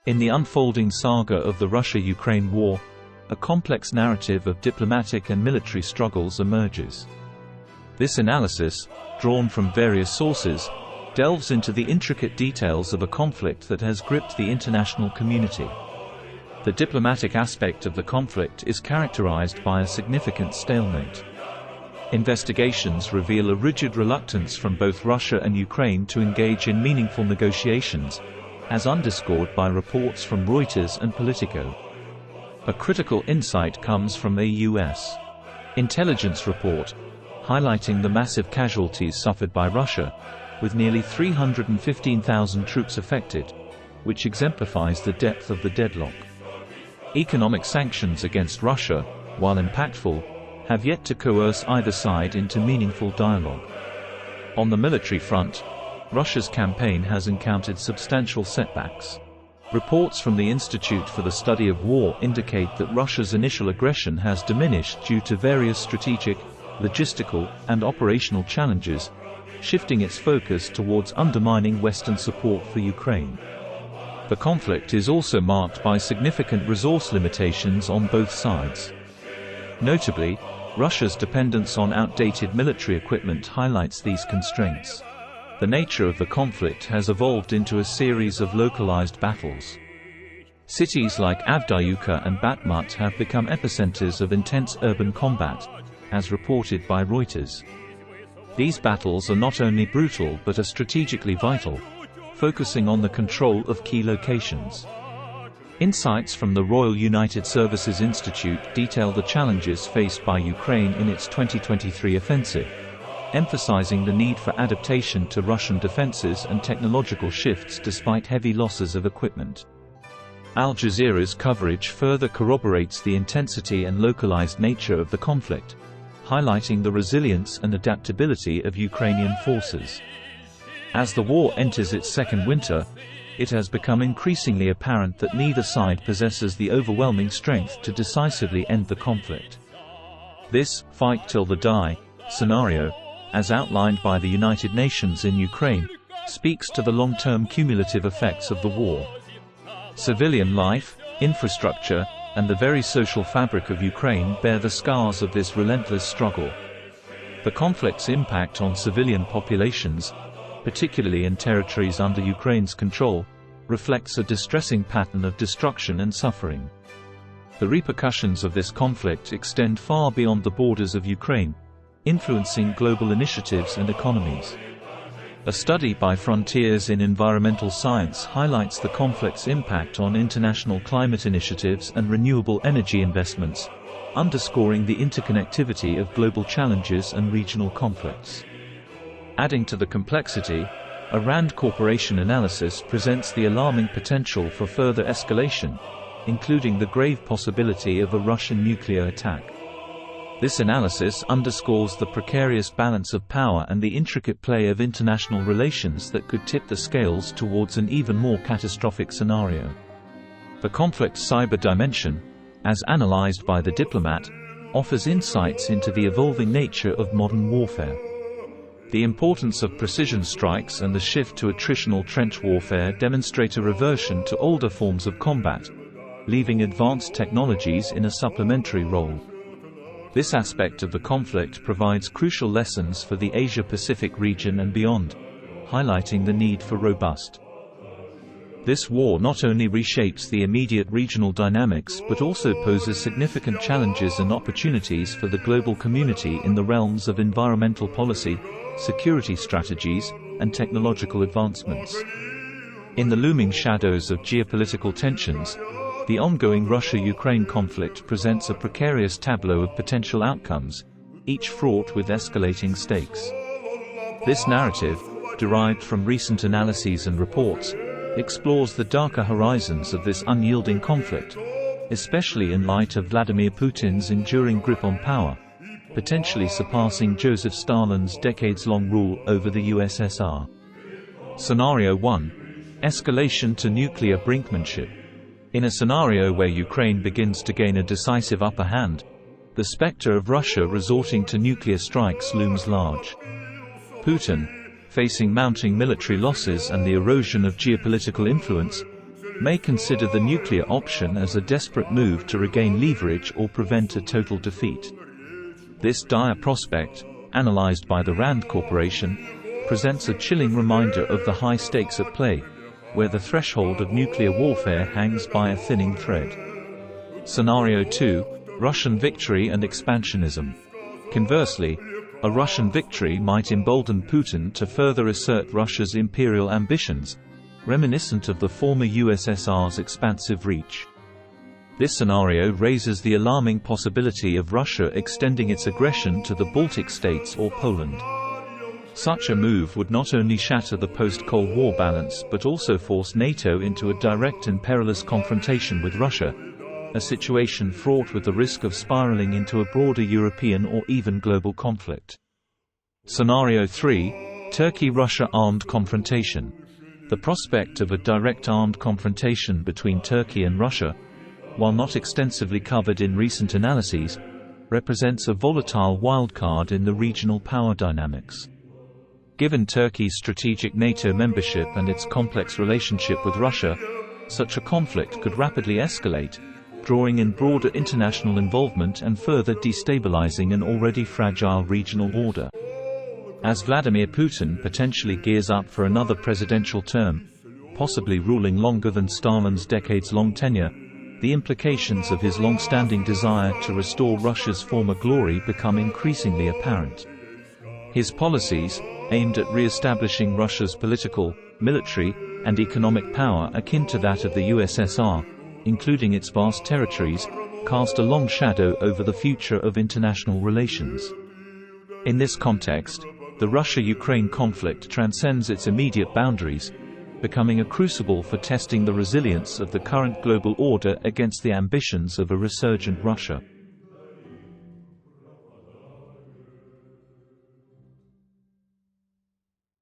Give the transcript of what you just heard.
In the unfolding saga of the Russia-Ukraine war, a complex narrative of diplomatic and military struggles emerges. This analysis, drawn from various sources, delves into the intricate details of a conflict that has gripped the international community. The diplomatic aspect of the conflict is characterized by a significant stalemate. Investigations reveal a rigid reluctance from both Russia and Ukraine to engage in meaningful negotiations, as underscored by reports from Reuters and Politico. A critical insight comes from a U.S. intelligence report, highlighting the massive casualties suffered by Russia, with nearly 315,000 troops affected, which exemplifies the depth of the deadlock. Economic sanctions against Russia, while impactful, have yet to coerce either side into meaningful dialogue. On the military front, Russia's campaign has encountered substantial setbacks. Reports from the Institute for the Study of War indicate that Russia's initial aggression has diminished due to various strategic, logistical, and operational challenges, shifting its focus towards undermining Western support for Ukraine. The conflict is also marked by significant resource limitations on both sides. Notably, Russia's dependence on outdated military equipment highlights these constraints. The nature of the conflict has evolved into a series of localized battles. Cities like Avdiivka and Bakhmut have become epicenters of intense urban combat, as reported by Reuters. These battles are not only brutal but are strategically vital, focusing on the control of key locations. Insights from the Royal United Services Institute detail the challenges faced by Ukraine in its 2023 offensive, emphasizing the need for adaptation to Russian defenses and technological shifts despite heavy losses of equipment. Al Jazeera's coverage further corroborates the intensity and localized nature of the conflict, highlighting the resilience and adaptability of Ukrainian forces. As the war enters its second winter, it has become increasingly apparent that neither side possesses the overwhelming strength to decisively end the conflict. This "fight till the die" scenario, as outlined by the United Nations in Ukraine, speaks to the long-term cumulative effects of the war. Civilian life, infrastructure, and the very social fabric of Ukraine bear the scars of this relentless struggle. The conflict's impact on civilian populations, particularly in territories under Ukraine's control, reflects a distressing pattern of destruction and suffering. The repercussions of this conflict extend far beyond the borders of Ukraine, influencing global initiatives and economies. A study by Frontiers in Environmental Science highlights the conflict's impact on international climate initiatives and renewable energy investments, underscoring the interconnectivity of global challenges and regional conflicts. Adding to the complexity, a RAND Corporation analysis presents the alarming potential for further escalation, including the grave possibility of a Russian nuclear attack. This analysis underscores the precarious balance of power and the intricate play of international relations that could tip the scales towards an even more catastrophic scenario. The conflict's cyber dimension, as analyzed by The Diplomat, offers insights into the evolving nature of modern warfare. The importance of precision strikes and the shift to attritional trench warfare demonstrate a reversion to older forms of combat, leaving advanced technologies in a supplementary role. This aspect of the conflict provides crucial lessons for the Asia-Pacific region and beyond, highlighting the need for robust. This war not only reshapes the immediate regional dynamics but also poses significant challenges and opportunities for the global community in the realms of environmental policy, security strategies, and technological advancements. In the looming shadows of geopolitical tensions, the ongoing Russia-Ukraine conflict presents a precarious tableau of potential outcomes, each fraught with escalating stakes. This narrative, derived from recent analyses and reports, explores the darker horizons of this unyielding conflict, especially in light of Vladimir Putin's enduring grip on power, potentially surpassing Joseph Stalin's decades-long rule over the USSR. Scenario 1: Escalation to nuclear brinkmanship. In a scenario where Ukraine begins to gain a decisive upper hand, the specter of Russia resorting to nuclear strikes looms large. Putin, facing mounting military losses and the erosion of geopolitical influence, may consider the nuclear option as a desperate move to regain leverage or prevent a total defeat. This dire prospect, analyzed by the Rand Corporation, presents a chilling reminder of the high stakes at play, where the threshold of nuclear warfare hangs by a thinning thread. Scenario 2: Russian victory and expansionism. Conversely, a Russian victory might embolden Putin to further assert Russia's imperial ambitions, reminiscent of the former USSR's expansive reach. This scenario raises the alarming possibility of Russia extending its aggression to the Baltic states or Poland. Such a move would not only shatter the post-Cold War balance but also force NATO into a direct and perilous confrontation with Russia, a situation fraught with the risk of spiraling into a broader European or even global conflict. Scenario 3: Turkey-Russia armed confrontation. The prospect of a direct armed confrontation between Turkey and Russia, while not extensively covered in recent analyses, represents a volatile wildcard in the regional power dynamics. Given Turkey's strategic NATO membership and its complex relationship with Russia, such a conflict could rapidly escalate, drawing in broader international involvement and further destabilizing an already fragile regional order. As Vladimir Putin potentially gears up for another presidential term, possibly ruling longer than Stalin's decades-long tenure, the implications of his long-standing desire to restore Russia's former glory become increasingly apparent. His policies, aimed at re-establishing Russia's political, military, and economic power akin to that of the USSR, including its vast territories, cast a long shadow over the future of international relations. In this context, the Russia-Ukraine conflict transcends its immediate boundaries, becoming a crucible for testing the resilience of the current global order against the ambitions of a resurgent Russia.